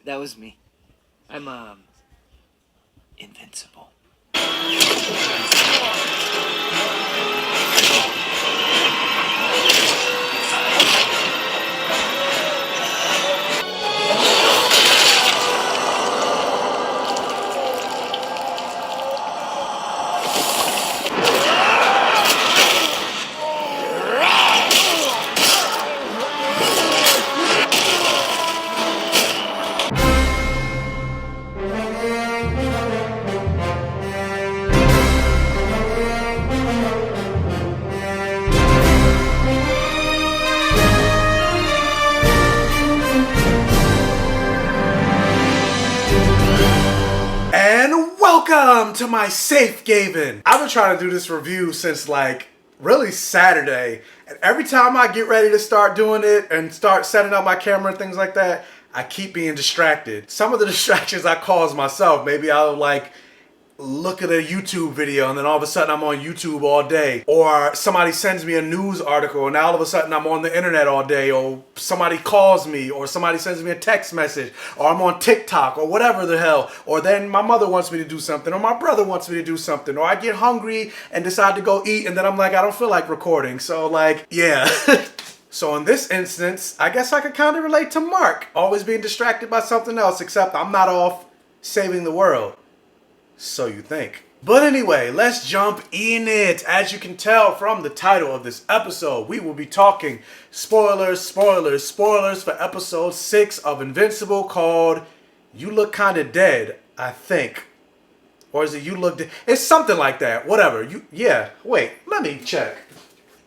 That was me. I'm, invincible. And welcome to my safe haven. I've been trying to do this review since like really Saturday, and every time I get ready to start doing it and start setting up my camera and things like that, I keep being distracted. Some of the distractions I cause myself. Maybe I'll like look at a YouTube video and then all of a sudden I'm on YouTube all day, or somebody sends me a news article and now all of a sudden I'm on the internet all day, or somebody calls me, or somebody sends me a text message, or I'm on TikTok or whatever the hell, or then my mother wants me to do something, or my brother wants me to do something, or I get hungry and decide to go eat and then I'm like, I don't feel like recording. So like, yeah. So in this instance, I guess I could kind of relate to Mark, always being distracted by something else, except I'm not off saving the world. So you think. But anyway, let's jump in it. As you can tell from the title of this episode, we will be talking spoilers for episode 6 of Invincible, called You Look Kinda Dead, I think. Or is it You Look Dead? It's something like that. Whatever. Wait, let me check.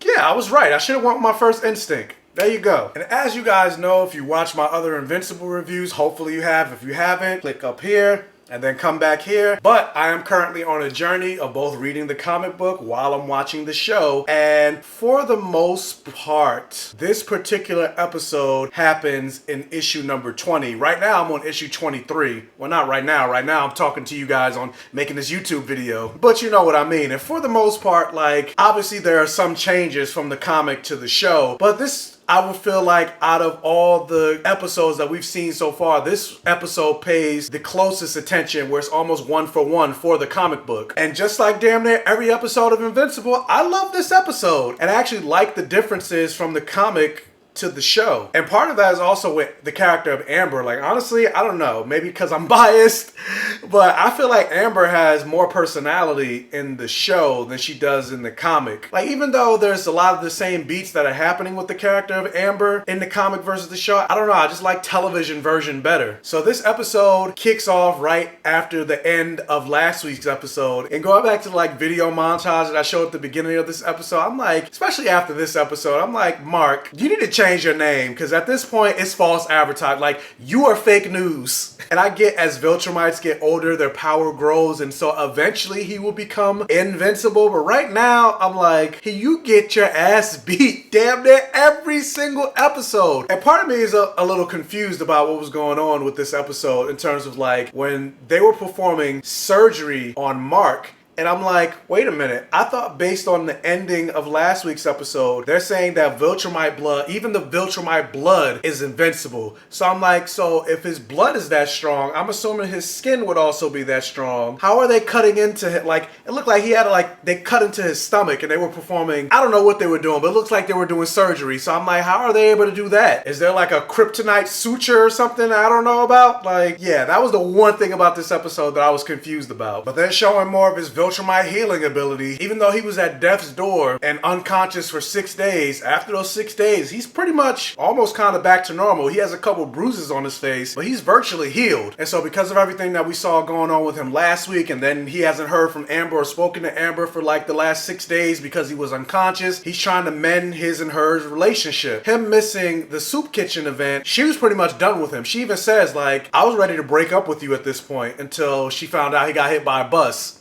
Yeah, I was right. I should have went with my first instinct. There you go. And as you guys know, if you watch my other Invincible reviews, hopefully you have. If you haven't, click up here and then come back here. But I am currently on a journey of both reading the comic book while I'm watching the show. And for the most part, this particular episode happens in issue number 20. Right now I'm on issue 23. Well, not right now. Right now I'm talking to you guys on making this YouTube video. But you know what I mean. And for the most part, like, obviously there are some changes from the comic to the show. But this, I would feel like out of all the episodes that we've seen so far, this episode pays the closest attention, where it's almost one for one for the comic book. And just like damn near every episode of Invincible, I love this episode. And I actually like the differences from the comic to the show. And part of that is also with the character of Amber. Like, honestly, I don't know, maybe because I'm biased, but I feel like Amber has more personality in the show than she does in the comic. Like, even though there's a lot of the same beats that are happening with the character of Amber in the comic versus the show, I don't know, I just like television version better. So this episode kicks off right after the end of last week's episode. And going back to the like video montage that I showed at the beginning of this episode, I'm like, especially after this episode, I'm like, Mark, you need to change your name, because at this point it's false advertising. Like, you are fake news. And I get, as Viltrumites get older, their power grows, and so eventually he will become invincible. But right now I'm like, hey, you get your ass beat damn near every single episode. And part of me is a little confused about what was going on with this episode, in terms of like when they were performing surgery on Mark. And I'm like, wait a minute, I thought based on the ending of last week's episode, they're saying that Viltrumite blood, even the Viltrumite blood, is invincible. So I'm like, so if his blood is that strong, I'm assuming his skin would also be that strong. How are they cutting into him? Like, it looked like he had like, they cut into his stomach and they were performing, I don't know what they were doing, but it looks like they were doing surgery. So I'm like, how are they able to do that? Is there like a kryptonite suture or something I don't know about? Like, yeah, that was the one thing about this episode that I was confused about. But they're showing more of his Viltrumite healing ability. Even though he was at death's door and unconscious for 6 days, after those 6 days, he's pretty much almost kind of back to normal. He has a couple bruises on his face, but he's virtually healed. And so because of everything that we saw going on with him last week, and then he hasn't heard from Amber or spoken to Amber for like the last 6 days because he was unconscious, he's trying to mend his and her relationship. Him missing the soup kitchen event, she was pretty much done with him. She even says, like, I was ready to break up with you at this point, until she found out he got hit by a bus.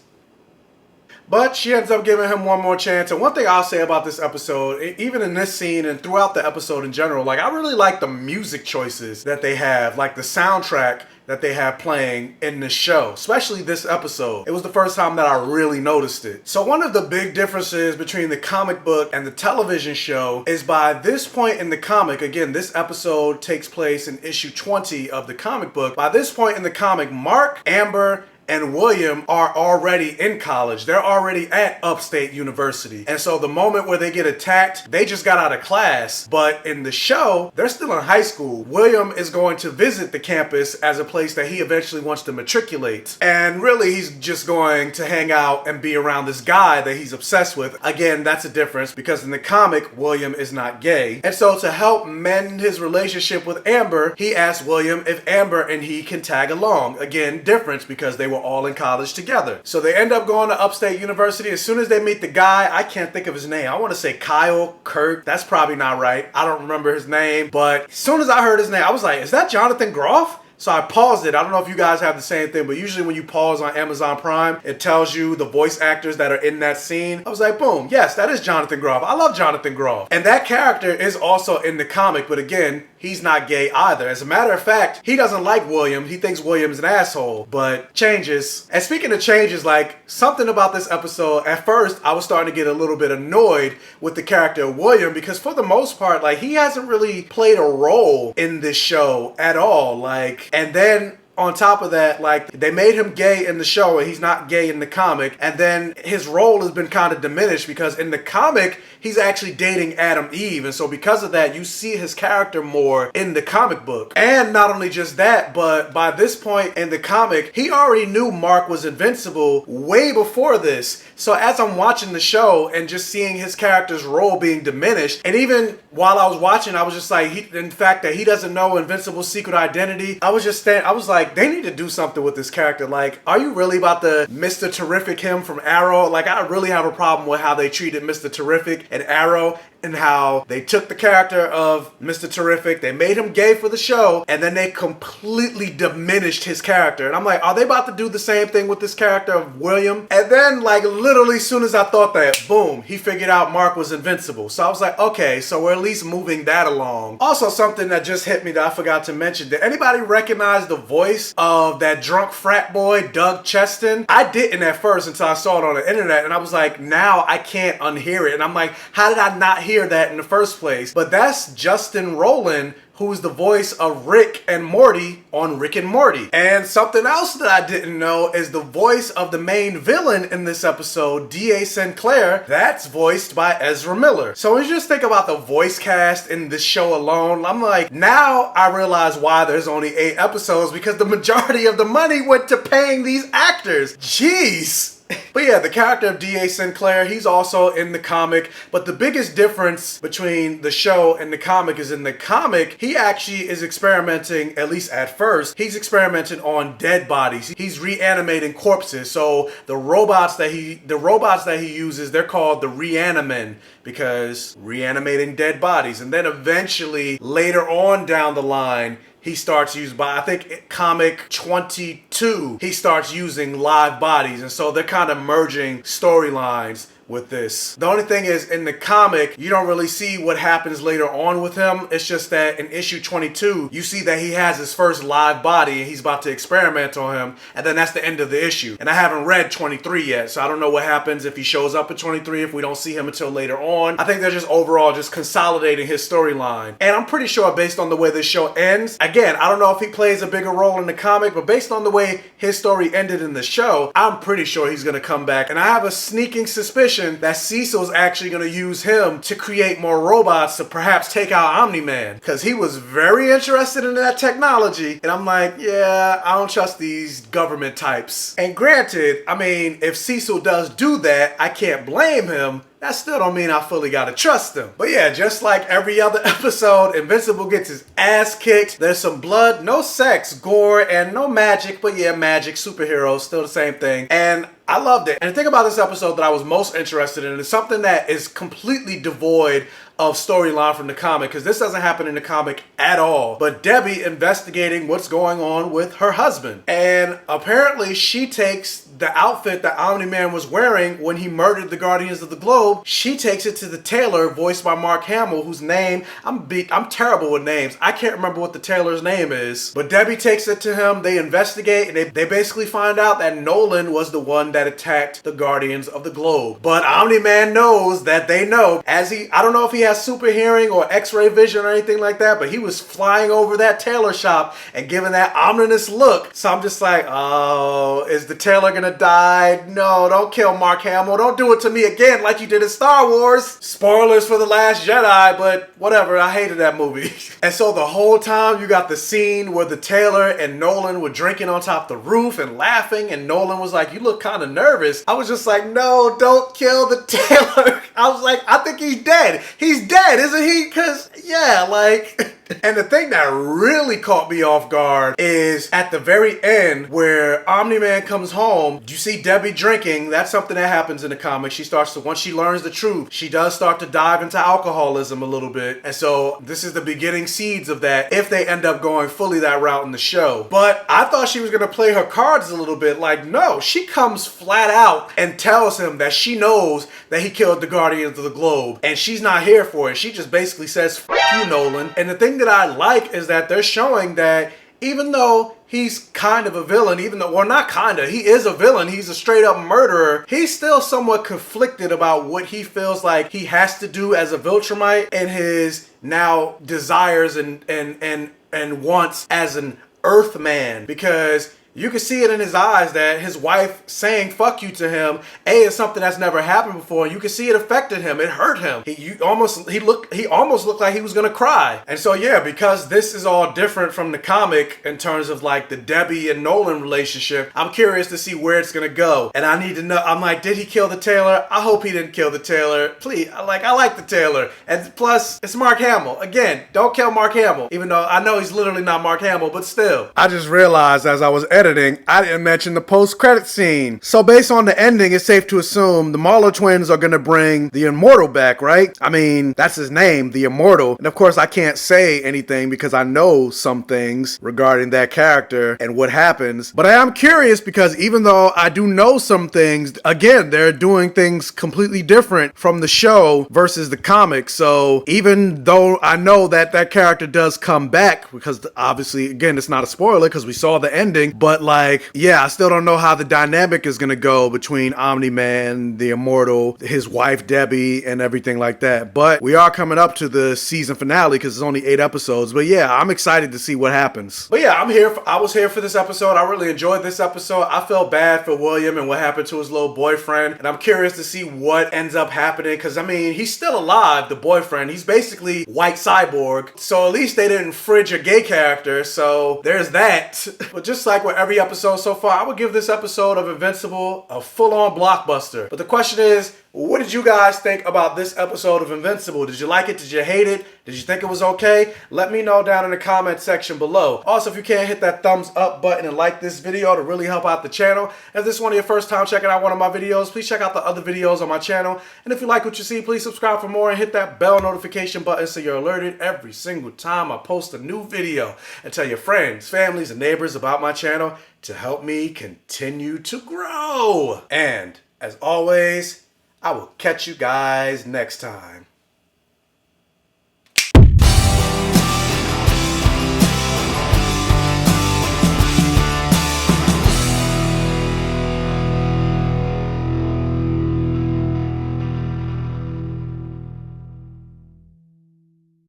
But she ends up giving him one more chance. And one thing I'll say about this episode, even in this scene and throughout the episode in general, like I really like the music choices that they have, like the soundtrack that they have playing in this show, especially this episode. It was the first time that I really noticed it. So one of the big differences between the comic book and the television show is by this point in the comic, again, this episode takes place in issue 20 of the comic book. By this point in the comic, Mark, Amber, and William are already in college. They're already at Upstate University. And so the moment where they get attacked, they just got out of class. But in the show, they're still in high school. William is going to visit the campus as a place that he eventually wants to matriculate. And really, he's just going to hang out and be around this guy that he's obsessed with. Again, that's a difference because in the comic, William is not gay. And so to help mend his relationship with Amber, he asks William if Amber and he can tag along. Again, difference because they were all in college together. So they end up going to Upstate University. As soon as they meet the guy, I can't think of his name. I want to say Kyle, Kurt. That's probably not right. I don't remember his name. But as soon as I heard his name, I was like, is that Jonathan Groff? So I paused it. I don't know if you guys have the same thing, but usually when you pause on Amazon Prime, it tells you the voice actors that are in that scene. I was like, boom, yes, that is Jonathan Groff. I love Jonathan Groff. And that character is also in the comic, but again, he's not gay either. As a matter of fact, he doesn't like William. He thinks William's an asshole, but changes. And speaking of changes, like something about this episode, at first, I was starting to get a little bit annoyed with the character of William because for the most part, like he hasn't really played a role in this show at all. Like, and then on top of that, like they made him gay in the show and he's not gay in the comic. And then his role has been kind of diminished because in the comic, he's actually dating Adam Eve. And so because of that, you see his character more in the comic book. And not only just that, but by this point in the comic, he already knew Mark was invincible way before this. So as I'm watching the show and just seeing his character's role being diminished, and even while I was watching, I was just like, in fact, that he doesn't know Invincible's secret identity. I was like, they need to do something with this character. Like, are you really about to Mr. Terrific him from Arrow? Like, I really have a problem with how they treated Mr. Terrific and Arrow and how they took the character of Mr. Terrific, they made him gay for the show, and then they completely diminished his character. And I'm like, are they about to do the same thing with this character of William? And then, like, literally as soon as I thought that, boom, he figured out Mark was invincible. So I was like, okay, so we're at least moving that along. Also, something that just hit me that I forgot to mention. Did anybody recognize the voice of that drunk frat boy, Doug Cheston? I didn't at first until I saw it on the internet, and I was like, now I can't unhear it. And I'm like, how did I not hear that in the first place? But that's Justin Rowland, who's the voice of Rick and Morty on Rick and Morty. And something else that I didn't know is the voice of the main villain in this episode, D.A. Sinclair, that's voiced by Ezra Miller. So when you just think about the voice cast in this show alone, I'm like, now I realize why there's only 8 episodes, because the majority of the money went to paying these actors. Jeez. But yeah, the character of D.A. Sinclair, he's also in the comic, but the biggest difference between the show and the comic is in the comic, he actually is experimenting, at least at first, he's experimenting on dead bodies. He's reanimating corpses. So the robots that he uses, they're called the Reanimen, because reanimating dead bodies. And then eventually, later on down the line, he starts using, by I think comic 22, he starts using live bodies. And so they're kind of merging storylines with this. The only thing is, in the comic, you don't really see what happens later on with him. It's just that in issue 22, you see that he has his first live body and he's about to experiment on him. And then that's the end of the issue. And I haven't read 23 yet, so I don't know what happens if he shows up in 23, if we don't see him until later on. I think they're just overall just consolidating his storyline. And I'm pretty sure based on the way this show ends, again, I don't know if he plays a bigger role in the comic, but based on the way his story ended in the show, I'm pretty sure he's going to come back. And I have a sneaking suspicion that Cecil's actually going to use him to create more robots to perhaps take out Omni-Man, because he was very interested in that technology. And I'm like, yeah, I don't trust these government types. And granted, I mean, if Cecil does do that, I can't blame him. That still don't mean I fully gotta trust him. But yeah, just like every other episode, Invincible gets his ass kicked. There's some blood, no sex, gore, and no magic. But yeah, magic, superheroes, still the same thing. And I loved it. And the thing about this episode that I was most interested in is something that is completely devoid of storyline from the comic, because this doesn't happen in the comic at all. But Debbie investigating what's going on with her husband. And apparently she takes the outfit that Omni-Man was wearing when he murdered the Guardians of the Globe. She takes it to the tailor, voiced by Mark Hamill, whose name, I'm terrible with names. I can't remember what the tailor's name is. But Debbie takes it to him, they investigate, and they basically find out that Nolan was the one that attacked the Guardians of the Globe. But Omni-Man knows that they know. I don't know if he has super hearing or x-ray vision or anything like that, but he was flying over that tailor shop and giving that ominous look. So I'm just like, oh, is the tailor gonna die? No, don't kill Mark Hamill. Don't do it to me again like you did in Star Wars. Spoilers for The Last Jedi, but whatever, I hated that movie. And so the whole time you got the scene where the tailor and Nolan were drinking on top the roof and laughing, and Nolan was like, you look kind of nervous. I was just like, no, don't kill the tailor. I was like, I think he's dead. He's dead, isn't he? Because, yeah, like... And the thing that really caught me off guard is at the very end where Omni-Man comes home, you see Debbie drinking. That's something that happens in the comics. Once she learns the truth, she does start to dive into alcoholism a little bit. And so this is the beginning seeds of that if they end up going fully that route in the show. But I thought she was going to play her cards a little bit. Like, no, she comes flat out and tells him that she knows that he killed the Guardians of the Globe. And she's not here for it. She just basically says, F you, Nolan. And the thing that I like is that they're showing that even though he's kind of a villain, he is a villain, he's a straight up murderer, he's still somewhat conflicted about what he feels like he has to do as a Viltrumite and his now desires and wants as an Earthman, because you can see it in his eyes that his wife saying fuck you to him, is something that's never happened before. You can see it affected him. It hurt him. He almost looked like he was gonna cry. And so yeah, because this is all different from the comic in terms of like the Debbie and Nolan relationship, I'm curious to see where it's gonna go. And I need to know, I'm like, did he kill the tailor? I hope he didn't kill the tailor. Please, I like the tailor. And plus, it's Mark Hamill. Again, don't kill Mark Hamill. Even though I know he's literally not Mark Hamill, but still. I just realized as I was editing, I didn't mention the post-credit scene. So based on the ending, it's safe to assume the Marlowe twins are going to bring the Immortal back, right? I mean, that's his name, the Immortal. And of course, I can't say anything because I know some things regarding that character and what happens. But I am curious because even though I do know some things, again, they're doing things completely different from the show versus the comics. So even though I know that that character does come back, because obviously, again, it's not a spoiler because we saw the ending, but like, yeah, I still don't know how the dynamic is going to go between Omni-Man, the Immortal, his wife Debbie, and everything like that. But we are coming up to the season finale because it's only 8 episodes. But yeah, I'm excited to see what happens. But yeah, I was here for this episode. I really enjoyed this episode. I felt bad for William and what happened to his little boyfriend. And I'm curious to see what ends up happening because, I mean, he's still alive, the boyfriend. He's basically white cyborg. So at least they didn't fridge a gay character. So there's that. But just like with every episode so far, I would give this episode of Invincible a full-on blockbuster. But the question is, what did you guys think about this episode of Invincible? Did you like it? Did you hate it? Did you think it was okay? Let me know down in the comment section below. Also, if you can, hit that thumbs up button and like this video to really help out the channel. If this is one of your first time checking out one of my videos, please check out the other videos on my channel. And if you like what you see, please subscribe for more and hit that bell notification button so you're alerted every single time I post a new video. And tell your friends, families, and neighbors about my channel to help me continue to grow. And as always, I will catch you guys next time.